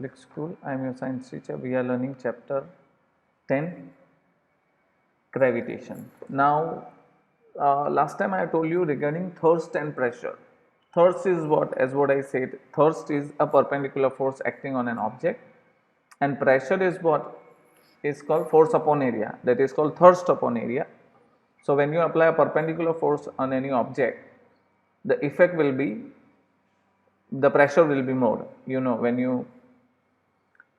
Public School. I am your science teacher. We are learning chapter 10, gravitation. Now, last time I told you regarding thrust and pressure. Thrust is what, as what I said, thrust is a perpendicular force acting on an object, and pressure is what is called force upon area, that is called thrust upon area. So when you apply a perpendicular force on any object, the effect will be, the pressure will be more. You know, when you,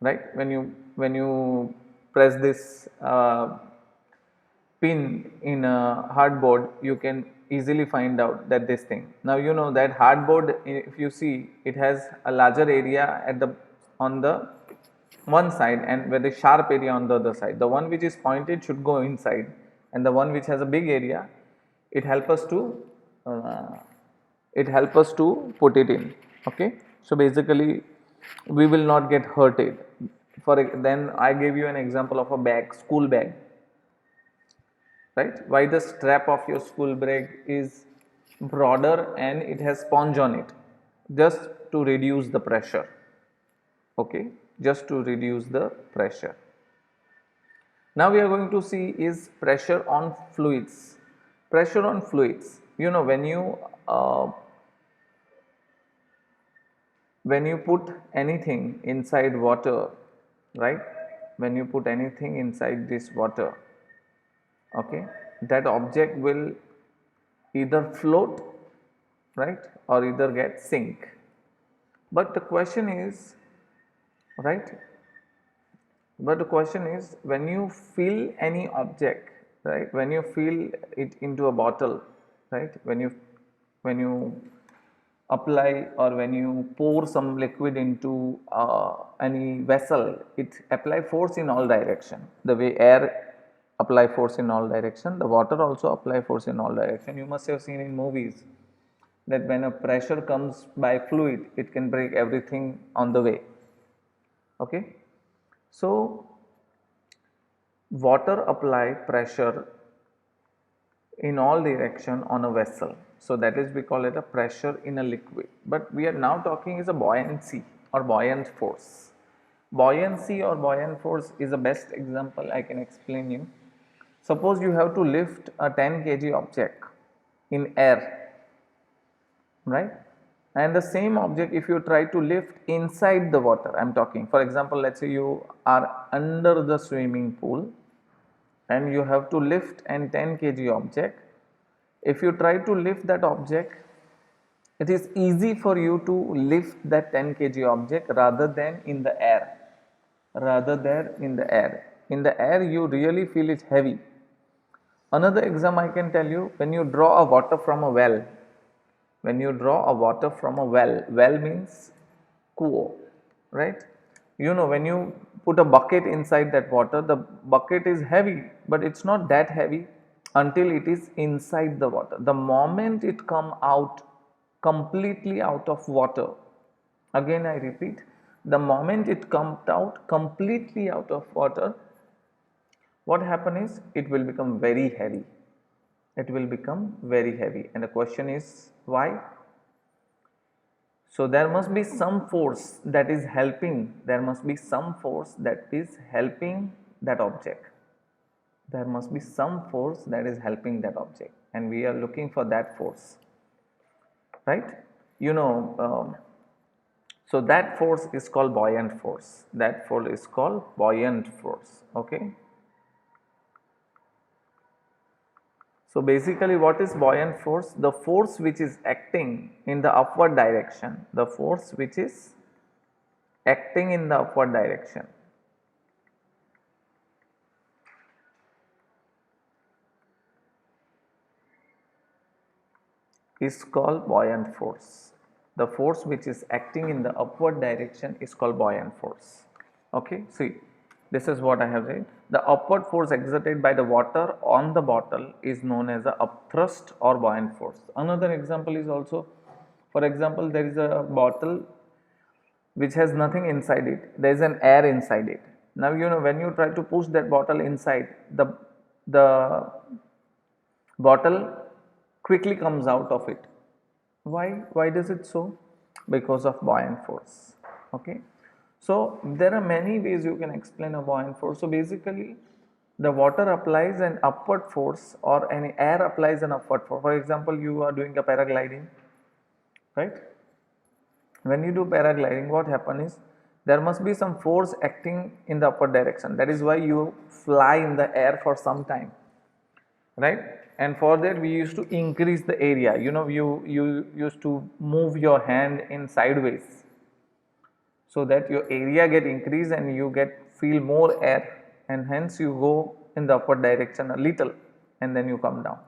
right, when you press this pin in a hardboard, you can easily find out that this thing. Now you know that hardboard, if you see, it has a larger area at the on the one side and very sharp area on the other side. The one which is pointed should go inside, and the one which has a big area, it help us to uh, put it in. Okay, so basically we will not get hurted. Then I gave you an example of a bag, school bag, right? Why the strap of your school bag is broader and it has sponge on it? Just to reduce the pressure. Okay, just to reduce the pressure. Now we are going to see is pressure on fluids. Pressure on fluids, you know, when you put anything inside water, right, when you put anything inside this water, okay, that object will either float, right, or either get sink. But the question is, right, but the question is, when you fill any object, right, when you fill it into a bottle, right, when you apply or when you pour some liquid into any vessel, it apply force in all direction. The way air apply force in all direction, the water also apply force in all direction. You must have seen in movies that when a pressure comes by fluid, it can break everything on the way. Okay, so water apply pressure in all direction on a vessel, so that is, we call it a pressure in a liquid. But we are now talking is a buoyancy or buoyant force. Buoyancy or buoyant force is the best example I can explain you. Suppose you have to lift a 10 kg object in air, right, and the same object if you try to lift inside the water, I am talking, for example, let's say you are under the swimming pool and you have to lift an 10 kg object. If you try to lift that object, it is easy for you to lift that 10 kg object rather than in the air. In the air you really feel it heavy. Another example I can tell you, when you draw a water from a well, well means kuo, right? You know, when you put a bucket inside that water, the bucket is heavy, but it's not that heavy until it is inside the water. The moment it come out completely out of water, again I repeat, the moment it comes out completely out of water, what happen is it will become very heavy. And the question is why? So there must be some force that is helping, that object. And we are looking for that force, right? You know, so that force is called buoyant force. Okay. So basically, what is buoyant force? The force which is acting in the upward direction. Is called buoyant force. The force which is acting in the upward direction is called buoyant force. Okay, see, this is what I have said. The upward force exerted by the water on the bottle is known as the upthrust or buoyant force. Another example is also, for example, there is a bottle which has nothing inside it, there is an air inside it. Now you know, when you try to push that bottle inside, the bottle quickly comes out of it. Why does it so? Because of buoyant force. Okay, So there are many ways you can explain a buoyant force. So basically the water applies an upward force or any air applies an upward force. For example, you are doing a paragliding, right? When you do paragliding, what happens is there must be some force acting in the upward direction. That is why you fly in the air for some time, right? And for that we used to increase the area. You used to move your hand in sideways so that your area get increased and you get feel more air, and hence you go in the upward direction a little and then you come down.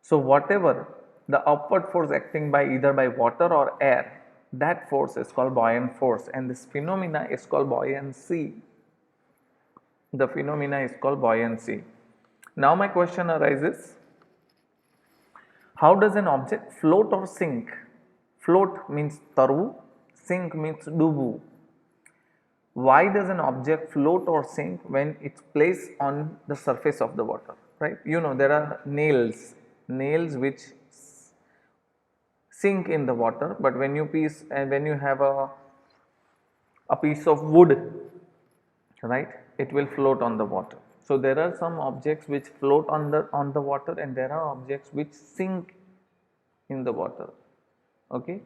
So whatever the upward force acting by either by water or air, that force is called buoyant force, and this phenomena is called buoyancy. The phenomena is called buoyancy. Now my question arises, how does an object float or sink? Float means taru, sink means dubu. Why does an object float or sink when it's placed on the surface of the water, right? There are nails which sink in the water, but when you have a piece of wood, right, it will float on the water. So there are some objects which float on the water, and there are objects which sink in the water. Okay,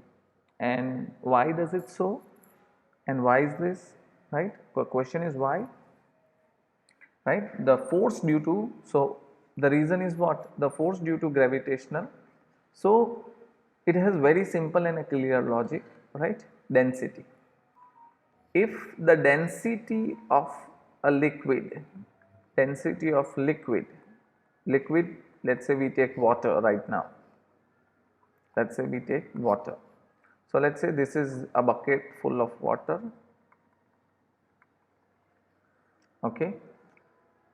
and why does it so, and why is this, right? The question is why, right? The force due to, so the reason is what? The force due to gravitational. So it has very simple and a clear logic, right? Density. If the density of a liquid, liquid, let's say we take water right now, let's say we take water. So let's say this is a bucket full of water, okay.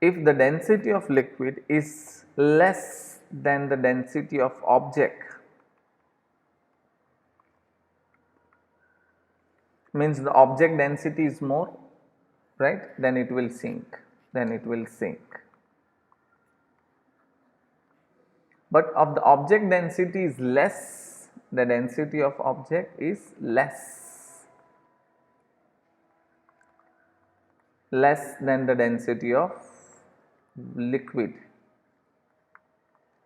If the density of liquid is less than the density of object, means the object density is more, right, then it will sink, but of the object density is less, the density of object is less than the density of liquid,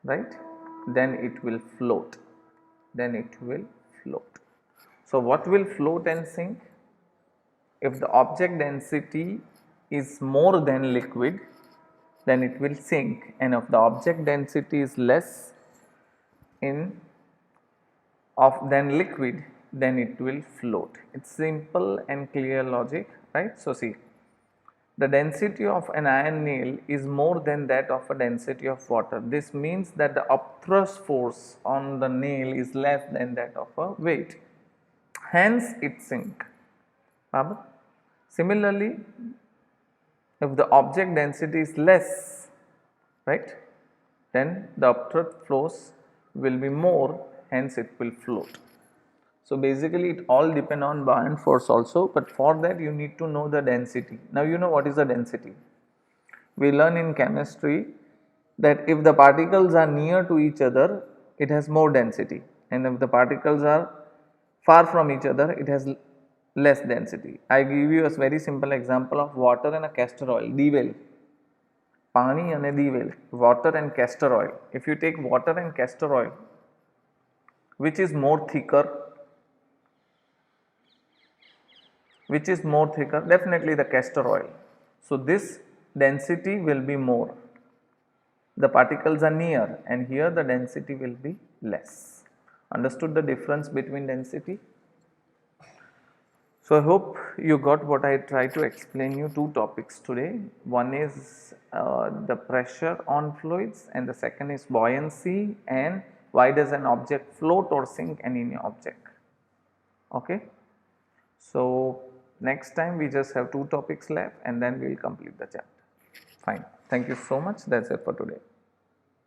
right, then it will float, So what will float and sink? If the object density is more than liquid, then it will sink, and if the object density is less than liquid, then it will float. It's simple and clear logic, right? So see, the density of an iron nail is more than that of a density of water. This means that the upthrust force on the nail is less than that of a weight, hence it sink. Similarly, if the object density is less, right, then the upthrust force will be more, hence it will float. So basically it all depend on buoyant force also, but for that you need to know the density. Now you know what is the density. We learn in chemistry that if the particles are near to each other, it has more density, and if the particles are far from each other, it has less density. I give you a very simple example of water and a castor oil, divel. Pani and divel, water and castor oil. If you take water and castor oil, which is more thicker? Definitely the castor oil. So this density will be more. The particles are near, and here the density will be less. Understood the difference between density? So I hope you got what I tried to explain you. Two topics today. One is the pressure on fluids, and the second is buoyancy, and why does an object float or sink any object. Okay. So next time we just have two topics left, and then we will complete the chapter. Fine. Thank you so much. That's it for today.